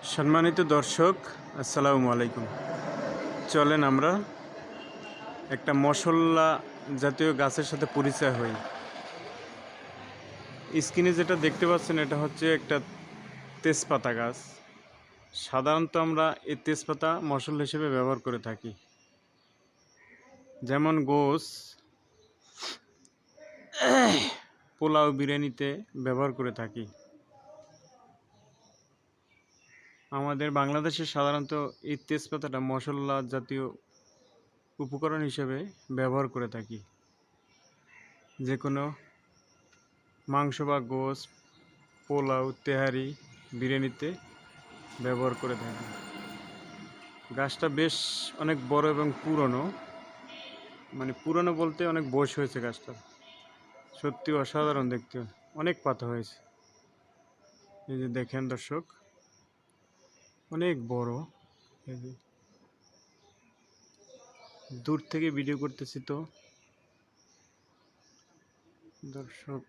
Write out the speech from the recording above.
সম্মানিত দর্শক, আসসালামু আলাইকুম। চলেন আমরা একটা মশলা জাতীয় গাছের সাথে পরিচয় হই। স্ক্রিনে যেটা দেখতে পাচ্ছেন এটা হচ্ছে একটা তেজপাতা গাছ। সাধারণত আমরা এই তেজপাতা মশলা হিসেবে ব্যবহার করে থাকি, যেমন গোশ, পোলাও, বিরিয়ানিতে ব্যবহার করে থাকি। আমাদের বাংলাদেশে সাধারণত এই তেজপাতাটা মশলা জাতীয় উপকরণ হিসেবে ব্যবহার করে থাকি। যে কোনো মাংস বা গোশ, পোলাও, তেহারি, বিরিয়ানিতে ব্যবহার করে থাকি। গাছটা বেশ অনেক বড় এবং পুরনো, মানে পুরনো বলতে অনেক বয়স হয়েছে গাছটা। সত্যি অসাধারণ দেখতে, অনেক পাতা হয়েছে। এই যে দেখেন দর্শক, অনেক বড়। এই যে দূর থেকে ভিডিও করতেছি তো দর্শক।